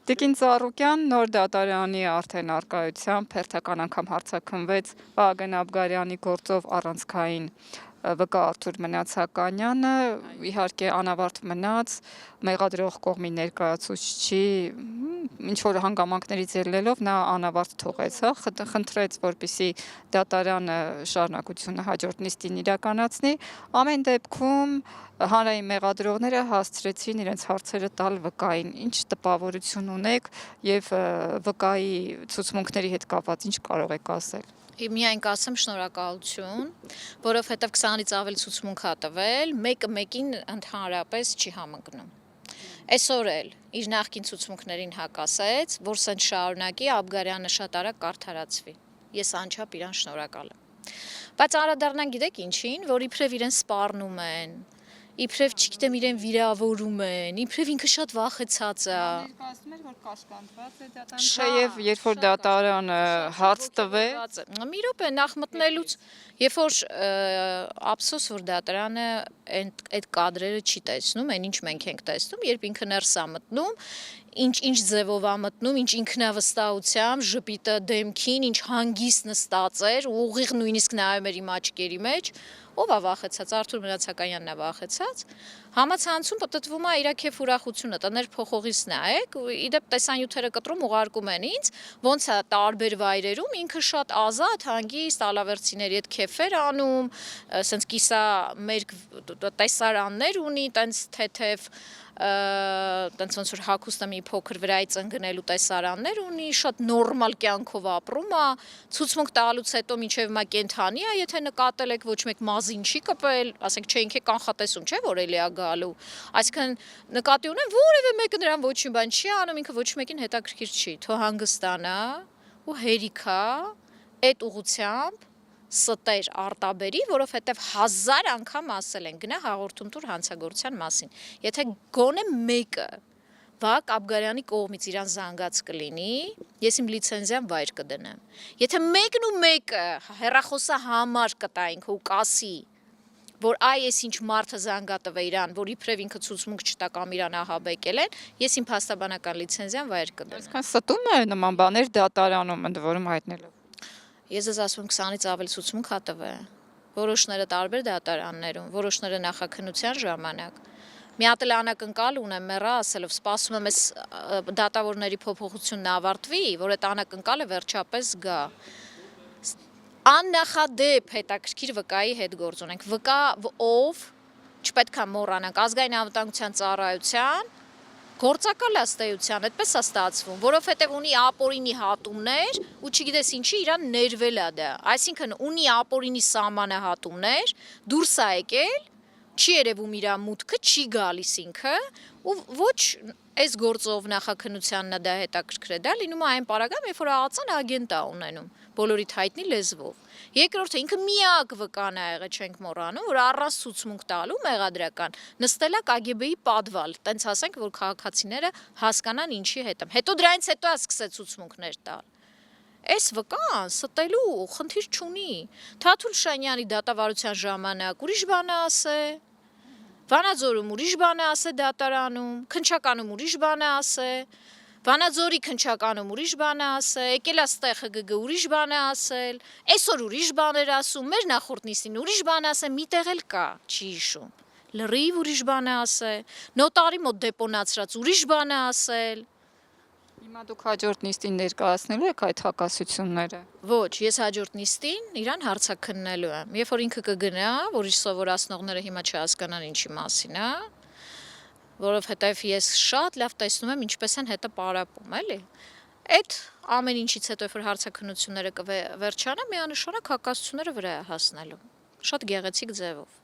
Տիկին Ծառուկյան նոր դատարանի արդեն արկայությամբ հերթական անգամ հարցաքննվեց Վահագն Աբգարյանի գործով առանցքային վկա Արթուր Մնացականյանը, իհարկե անավարտ մնաց, մեղադրող կողմի ներկայացուցչի ինչ-որ հանգամանքներից ելնելով նա անավարտ թողեց, խնդրեց, որպեսզի դատարանը շարունակությունը հաջորդ նիստին իրականացնի, ամեն դեպքում հանրային մեղադրողները հասցրեցին իրենց հարցերը տալ վկային, ինչ տպավորություն ունեք և վկայի ցուցմունքների հետ կապված ինչ կարող եք ասել։ Միայն կասեմ շնորհակալություն, որովհետև 20-ից ավելի ցուցմունք ա տվել, մեկը մեկին ընդհանրապես չի համընկնում։ Այսօր էլ իր նախկին ցուցմունքներին հակասեց, որ սենց շարունակի, Աբգարյանը շատ արագ կարդարացվի։ Ես անչափ իրան շնորհակալ եմ։ Բայց անդրադառնանք գիտեք ինչին, որ իբրև իրեն սպառնում են, իբրև չգիտեմ իրեն վիրավորում են, իբրև ինքը շատ վախեցած է։ Ներկայացնում էր, որ կաշկանդված է դատարանը, թեև երբ որ դատարանը հարց տվեց, մի րոպե նախ մտնելուց, երբ որ ափսոս որ դատարանը այդ կադրերը չի տեսնում, այն ինչ մենք ենք տեսնում, երբ ինքը ներս է մտնում, ինչ ձևով է մտնում, ինչ ինքնավստահությամբ, ժպիտը դեմքին, ինչ հանգիստ նստած էր, ուղիղ նույնիսկ նայում էր իմ աչքերի մեջ, ով է վախեցած, Արթուր Մնացականյանն է վախեցած, համացանցում պտտվում է իրա քեֆ ուրախությունը, տներ փոխողից նայեք, իդեպ տեսանյութերը կտրում ուղարկում են ինձ, ոնց է տարբեր վայրերում, ինքը շատ ազատ, հանգիստ, ալավերցիների հետ քեֆեր անում, սենց կիսա մերկ տեսարաններ ունի, տենց թեթև տենց ոնց որ հագուստը մի փոքր վրայից ընկնելու տեսարաններ ունի, շատ նորմալ կյանքով ապրում է, ցուցմունք տալուց հետո մինչև մա կենթանի է, եթե նկատել եք ոչ մեկ մազին չի կպել, ասենք չէ ինքը կանխատեսում չէ որ էլի է գալու, այսինքն նկատի ունեն որևէ մեկը նրան ոչինչ բան չի անում, ինքը ոչ մեկին հետաքրքիր չի, թո հանգստանա ու հերիքա այդ ուղությամբ ստեր արտաբերի, որովհետև 1000 անգամ ասել են, գնա հաղորդում տուր հանցագործության մասին, եթե գոնե մեկը Վահագն Աբգարյանի կողմից իրան զանգած կլինի, ես իմ լիցենզիան վայր կդնեմ, եթե մեկն ու մեկը հեռախոսահամար կտայինք ու կասի, որ այ ես ինչ մարդը զանգատվ է իրան, որ իբրև ինքը ցուցմունք չտա կամ իրան ահաբեկել են, ես իմ փաստաբանական լիցենզիան վայր կդնեմ։ Այսքան ստում է նման բաներ դատարանում ընդ որում հայտնելով։ Ես ձեզ ասում եմ 20-ից ավելի ցուցմունք ա տվել, որոշները տարբեր դատարաններում, որոշները նախաքննության ժամանակ։ Մի հատ էլ անակնկալ ունեմ մեռա ասելով, սպասում եմ այս դատավորների փոփոխությունն ավարտվի, որ այդ անակնկալը վերջապես գա։ Աննախադեպ հետաքրքիր վկայի հետ գործ ունենք, վկա ով, չպետք է մոռանանք, ազգային անվտանգության ծառայության գործակալ աստեյության, այդպես է ստացվում, որովհետև ունի ապօրինի հատումներ ու չգիտես ինչի իրան ներվել է դա, այսինքն ունի ապօրինի սահմանահատումներ, դուրս է եկել, չի երևում իրա մուտքը, չի գալիս ինքը ու ոչ այս գործով նախաքննությանն դա հետաքրքրել, դա լինում է այն պարագայում, երբ որ ԱԱԾ-ն ագենտ է ունենում, բոլորիդ հայտնի լեզվով։ Երկրորդը ինքը միակ վկան է եղել, չենք մոռանում, որ առանց ցուցմունք տալու մեղադրական նստել է KGB-ի պատվալ, տենց ասենք, որ քաղաքացիները հասկանան ինչի հետ եմ։ Հետո դրանից հետո է սկսել ցուցմունքներ տալ։ Այս վկան ստելու խնդիր չունի։ Թաթուլ Շանյանի դատավարության ժամանակ ուրիշ բան է ասել, Վանաձորում ուրիշ բան է ասել դատարանում, Քնչականում ուրիշ բան է ասել, Վանաձորի Քնչականում ուրիշ բան է ասել, եկել է ստեղ ՀԳԳ ուրիշ բան է ասել, այսօր ուրիշ բաներ ասում, մեր նախորդ նիստին ուրիշ բան ասել, միտեղ էլ կա, չի հիշում, լրիվ ուրիշ բան է ասել, նոտարի մոտ դեպոնացրած ուրիշ բան է ասել։ Հիմա դուք հաջորդ նիստին ներկայացնելու եք այդ հակասությունները։ Ոչ, ես հաջորդ նիստին իրան հարցաքննելու եմ, երբ որ ինքը կգնա, որ իր սովորացնողները հիմա չհասկանան ինչի մասին է, որովհետև ես շատ լավ տեսնում եմ ինչպես են հետը պարապում, էլի։ Այդ ամեն ինչից հետո երբ որ հարցաքննությունները կվերջանա, միանշանակ հակասությունները վրա է հասնելու, շատ գեղեցիկ ձևով։